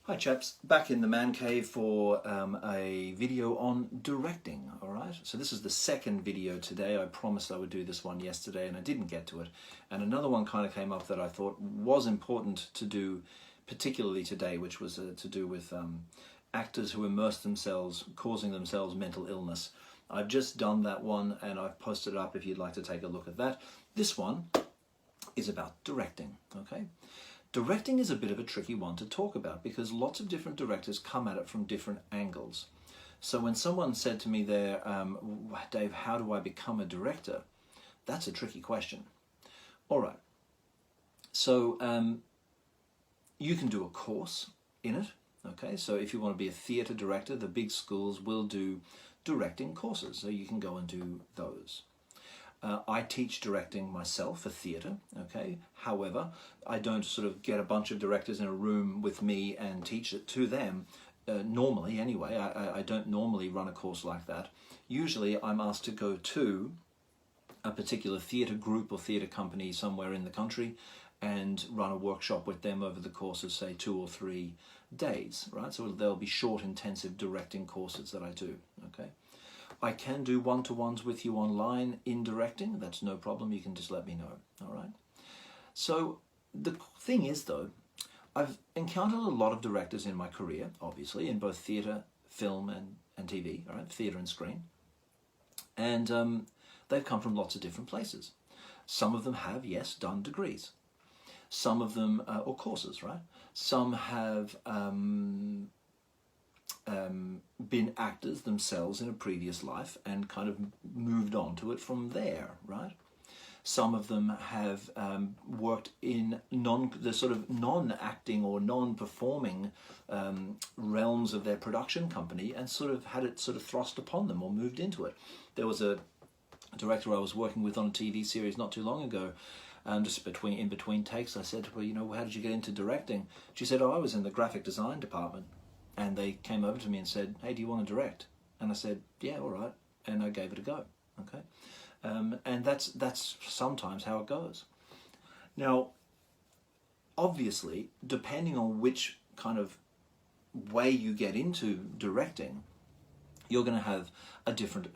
Hi chaps, back in the man cave for a video on directing, alright? So this is the second video today. I promised I would do this one yesterday and I didn't get to it. And another one kind of came up that I thought was important to do, particularly today, which was to do with actors who immerse themselves, causing themselves mental illness. I've just done that one and I've posted it up if you'd like to take a look at that. This one is about directing, okay? Directing is a bit of a tricky one to talk about because lots of different directors come at it from different angles. So when someone said to me there, Dave, how do I become a director? That's a tricky question. All right. So you can do a course in it. Okay. So if you want to be a theatre director, the big schools will do directing courses. So you can go and do those. I teach directing myself for theatre, okay? However, I don't sort of get a bunch of directors in a room with me and teach it to them, normally anyway. I don't normally run a course like that. Usually I'm asked to go to a particular theatre group or theatre company somewhere in the country and run a workshop with them over the course of, say, 2 or 3 days, right? So there'll be short, intensive directing courses that I do, okay? I can do one-to-ones with you online in directing. That's no problem. You can just let me know. All right. So the thing is, though, I've encountered a lot of directors in my career, obviously, in both theatre, film, and TV, all right, theatre and screen. And they've come from lots of different places. Some of them have, yes, done degrees. Some of them, or courses, right? Some have been actors themselves in a previous life and kind of moved on to it from there, right? Some of them have worked in the sort of non-acting or non-performing realms of their production company and sort of had it sort of thrust upon them or moved into it. There was a director I was working with on a TV series not too long ago, just in between takes. I said to her, you know, how did you get into directing? She said, oh, I was in the graphic design department. And they came over to me and said, hey, do you want to direct? And I said, yeah, all right. And I gave it a go, okay? And that's sometimes how it goes. Now, obviously, depending on which kind of way you get into directing, you're going to have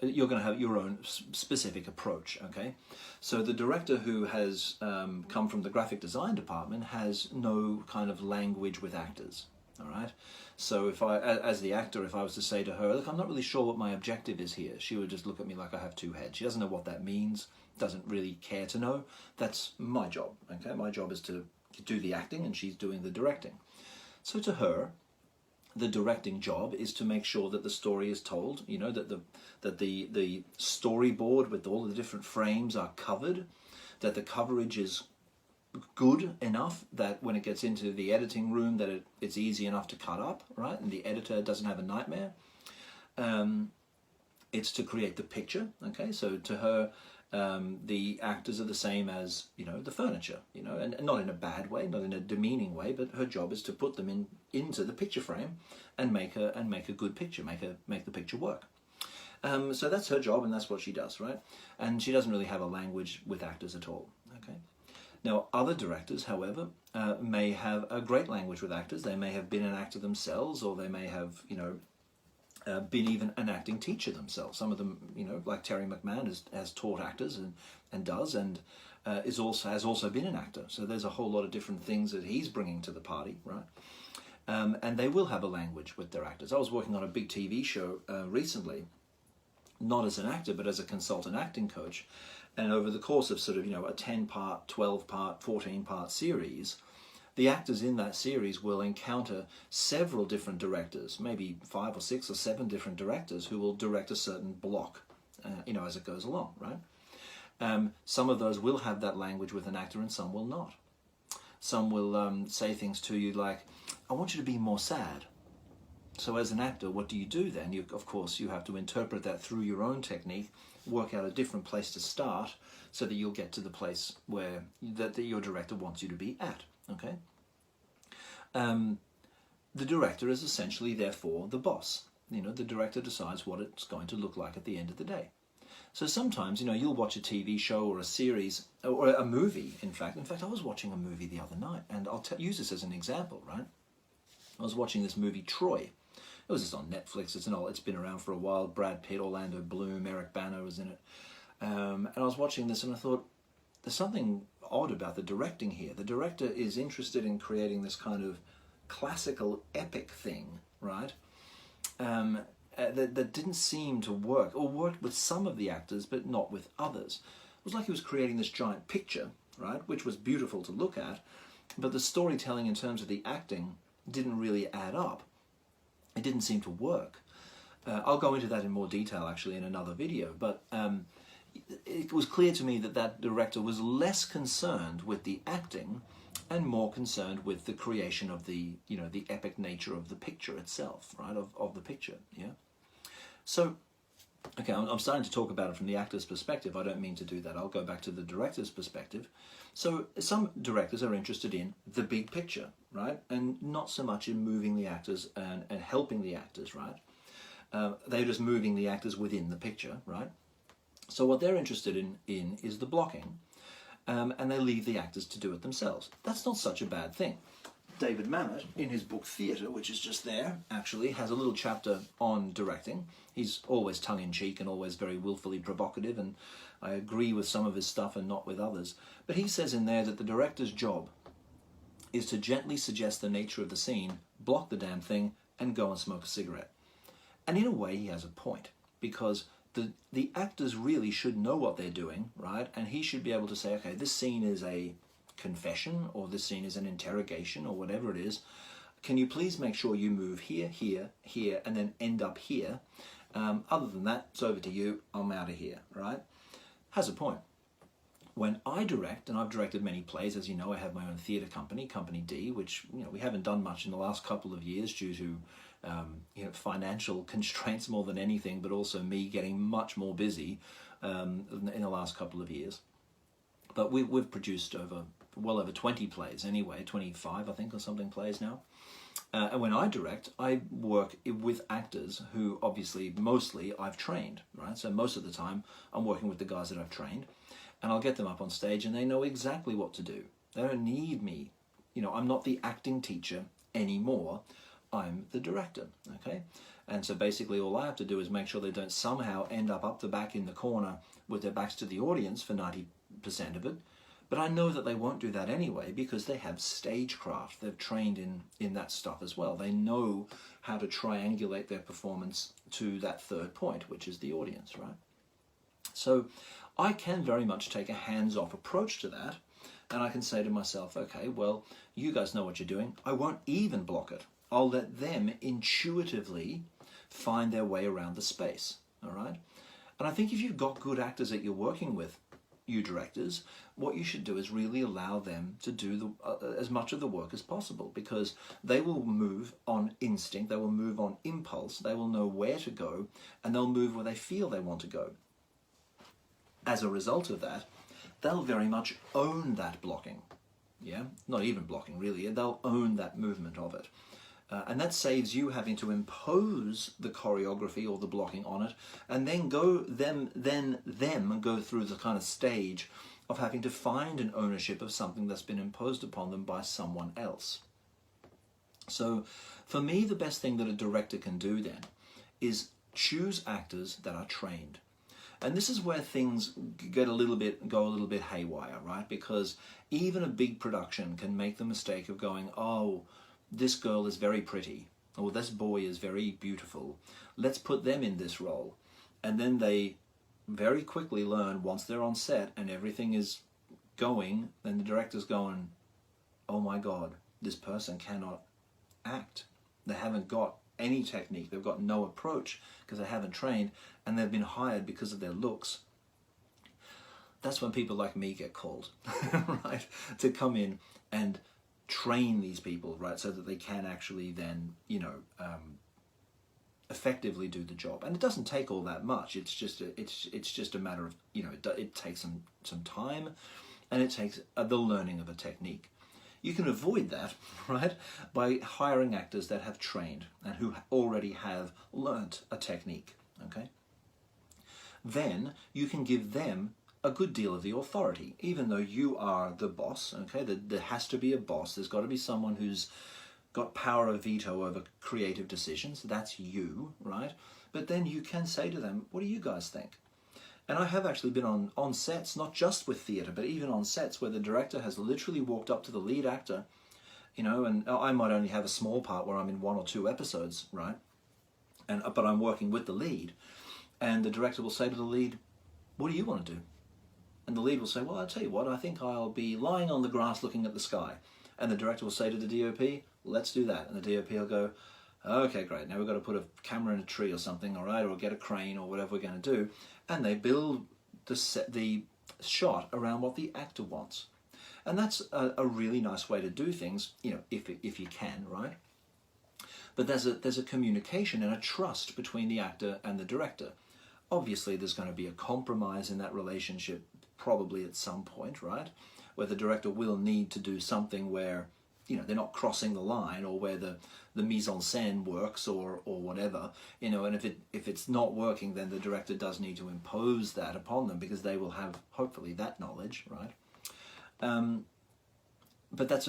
you're going to have your own specific approach, okay? So the director who has come from the graphic design department has no kind of language with actors. All right. So if as the actor, if I was to say to her, look, I'm not really sure what my objective is here, she would just look at me like I have 2 heads. She doesn't know what that means, doesn't really care to know. That's my job. Okay. My job is to do the acting and she's doing the directing. So to her, the directing job is to make sure that the story is told, you know, that the storyboard with all the different frames are covered, that the coverage is good enough that when it gets into the editing room that it's easy enough to cut up, right? And the editor doesn't have a nightmare. It's to create the picture, okay? So to her, the actors are the same as, you know, the furniture, you know, and not in a bad way, not in a demeaning way, but her job is to put them into the picture frame and make a good picture, make the picture work. So that's her job and that's what she does, right? And she doesn't really have a language with actors at all, okay? Now, other directors, however, may have a great language with actors. They may have been an actor themselves, or they may have, you know, been even an acting teacher themselves. Some of them, you know, like Terry McMahon has taught actors and does, and has also been an actor. So there's a whole lot of different things that he's bringing to the party, right? And they will have a language with their actors. I was working on a big TV show recently, not as an actor, but as a consultant acting coach. And over the course of sort of, you know, a 10-part, 12-part, 14-part series, the actors in that series will encounter several different directors, maybe 5 or 6 or 7 different directors who will direct a certain block, you know, as it goes along, right? Some of those will have that language with an actor and some will not. Some will say things to you like, I want you to be more sad. So as an actor, what do you do then? Of course, you have to interpret that through your own technique, work out a different place to start so that you'll get to the place where that your director wants you to be at, okay? The director is essentially, therefore, the boss. You know, the director decides what it's going to look like at the end of the day. So sometimes, you know, you'll watch a TV show or a series, or a movie, in fact. In fact, I was watching a movie the other night, and I'll use this as an example, right? I was watching this movie Troy. It was just on Netflix. It's been around for a while. Brad Pitt, Orlando Bloom, Eric Bana was in it. And I was watching this and I thought, there's something odd about the directing here. The director is interested in creating this kind of classical epic thing, right? That didn't seem to work, or worked with some of the actors, but not with others. It was like he was creating this giant picture, right, which was beautiful to look at, but the storytelling in terms of the acting didn't really add up. It didn't seem to work. I'll go into that in more detail actually in another video, but it was clear to me that that director was less concerned with the acting and more concerned with the creation of the, you know, the epic nature of the picture itself, right, of the picture, yeah? So, okay, I'm starting to talk about it from the actor's perspective. I don't mean to do that. I'll go back to the director's perspective. So some directors are interested in the big picture, right? And not so much in moving the actors and helping the actors, right? They're just moving the actors within the picture, right? So what they're interested in is the blocking, and they leave the actors to do it themselves. That's not such a bad thing. David Mamet, in his book Theatre, which is just there, actually has a little chapter on directing. He's always tongue-in-cheek and always very willfully provocative, and I agree with some of his stuff and not with others. But he says in there that the director's job is to gently suggest the nature of the scene, block the damn thing, and go and smoke a cigarette. And in a way, he has a point, because the actors really should know what they're doing, right? And he should be able to say, okay, this scene is a confession, or this scene is an interrogation, or whatever it is. Can you please make sure you move here, here, here, and then end up here? Other than that, it's over to you. I'm out of here, right? Has a point. When I direct, and I've directed many plays, as you know, I have my own theatre company, Company D, which, you know, we haven't done much in the last couple of years due to you know, financial constraints more than anything, but also me getting much more busy in the last couple of years. But we've produced well over 20 plays anyway, 25 I think or something plays now. And when I direct, I work with actors who obviously mostly I've trained, right? So most of the time I'm working with the guys that I've trained, and I'll get them up on stage and they know exactly what to do. They don't need me. You know, I'm not the acting teacher anymore. I'm the director, okay? And so basically all I have to do is make sure they don't somehow end up the back in the corner with their backs to the audience for 90% of it. But I know that they won't do that anyway because they have stagecraft. They've trained in that stuff as well. They know how to triangulate their performance to that third point, which is the audience, right? So I can very much take a hands-off approach to that, and I can say to myself, okay, well, you guys know what you're doing. I won't even block it. I'll let them intuitively find their way around the space, all right? And I think if you've got good actors that you're working with, you directors, what you should do is really allow them to do as much of the work as possible, because they will move on instinct, they will move on impulse, they will know where to go, and they'll move where they feel they want to go. As a result of that, they'll very much own that blocking, yeah? Not even blocking, really. They'll own that movement of it. And that saves you having to impose the choreography or the blocking on it, and then them go through the kind of stage of having to find an ownership of something that's been imposed upon them by someone else. So for me, the best thing that a director can do then is choose actors that are trained. And this is where things go a little bit haywire, right? Because even a big production can make the mistake of going, oh, this girl is very pretty, or this boy is very beautiful. Let's put them in this role. And then they very quickly learn, once they're on set and everything is going, then the director's going, oh my God, this person cannot act. They haven't got any technique. They've got no approach because they haven't trained, and they've been hired because of their looks. That's when people like me get called, right? To come in and train these people, right, so that they can actually then, you know, effectively do the job. And it doesn't take all that much. It's just a matter of, you know, it takes some time, and it takes the learning of a technique. You can avoid that, right, by hiring actors that have trained and who already have learnt a technique, okay? Then you can give them a good deal of the authority, even though you are the boss, okay? There has to be a boss. There's got to be someone who's got power of veto over creative decisions. That's you, right? But then you can say to them, what do you guys think? And I have actually been on sets, not just with theatre, but even on sets where the director has literally walked up to the lead actor, you know, and I might only have a small part where I'm in 1 or 2 episodes, right? But I'm working with the lead, and the director will say to the lead, what do you want to do? And the lead will say, well, I'll tell you what, I think I'll be lying on the grass looking at the sky. And the director will say to the DOP, let's do that. And the DOP will go, okay, great, now we've got to put a camera in a tree or something, all right, or get a crane or whatever we're going to do. And they build the shot around what the actor wants. And that's a really nice way to do things, you know, if you can, right? But there's a communication and a trust between the actor and the director. Obviously, there's going to be a compromise in that relationship, probably at some point, right? Where the director will need to do something where, you know, they're not crossing the line, or where the mise en scène works, or whatever, you know. And if it's not working, then the director does need to impose that upon them, because they will have, hopefully, that knowledge, right? But that's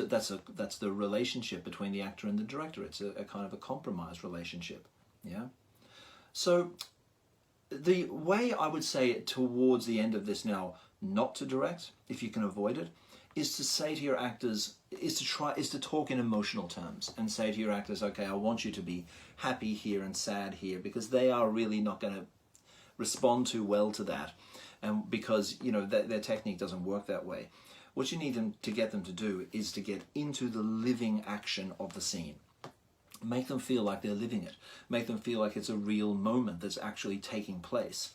the relationship between the actor and the director. It's a kind of a compromise relationship, yeah. So the way I would say it towards the end of this now, not to direct, if you can avoid it, is to say to your actors, is to talk in emotional terms and say to your actors, okay, I want you to be happy here and sad here, because they are really not going to respond too well to that, and because, you know, their technique doesn't work that way. What you need them to get them to do is to get into the living action of the scene. Make them feel like they're living it. Make them feel like it's a real moment that's actually taking place.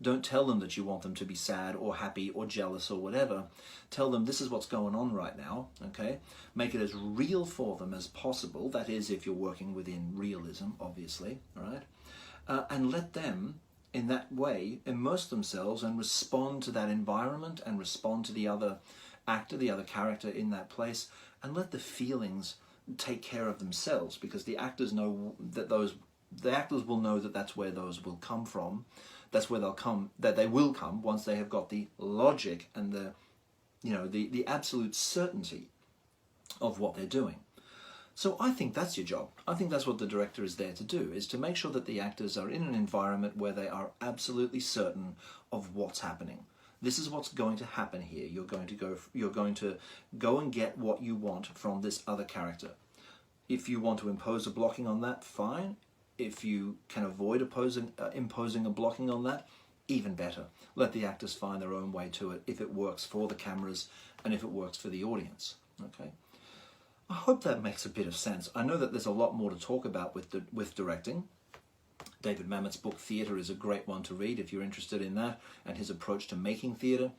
Don't tell them that you want them to be sad or happy or jealous or whatever. Tell them this is what's going on right now, okay? Make it as real for them as possible. That is, if you're working within realism, obviously, all right? And let them, in that way, immerse themselves and respond to that environment and respond to the other actor, the other character in that place, and let the feelings take care of themselves, because the actors know that the actors will know that that's where those will come from. That's where they will come once they have got the logic and the absolute certainty of what they're doing. So I think that's your job. I think that's what the director is there to do, is to make sure that the actors are in an environment where they are absolutely certain of what's happening. This is what's going to happen here. You're going to go and get what you want from this other character. If you want to impose a blocking on that, fine. If you can avoid imposing a blocking on that, even better. Let the actors find their own way to it, if it works for the cameras and if it works for the audience. Okay. I hope that makes a bit of sense. I know that there's a lot more to talk about with directing. David Mamet's book Theatre is a great one to read if you're interested in that, and his approach to making theatre.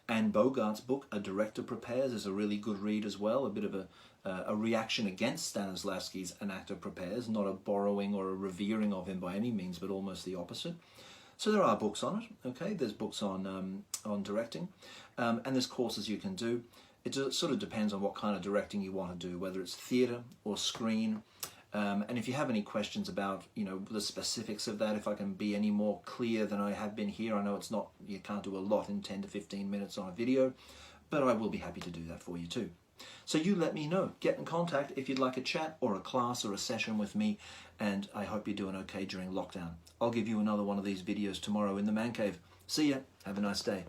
Anne Bogart's book A Director Prepares is a really good read as well, a bit of a reaction against Stanislavski's An Actor Prepares, not a borrowing or a revering of him by any means, but almost the opposite. So there are books on it, okay? There's books on directing, and there's courses you can do. It sort of depends on what kind of directing you want to do, whether it's theatre or screen. And if you have any questions about, you know, the specifics of that, if I can be any more clear than I have been here, I know it's not, you can't do a lot in 10 to 15 minutes on a video, but I will be happy to do that for you too. So you let me know. Get in contact if you'd like a chat or a class or a session with me, and I hope you're doing okay during lockdown. I'll give you another one of these videos tomorrow in the Man Cave. See ya. Have a nice day.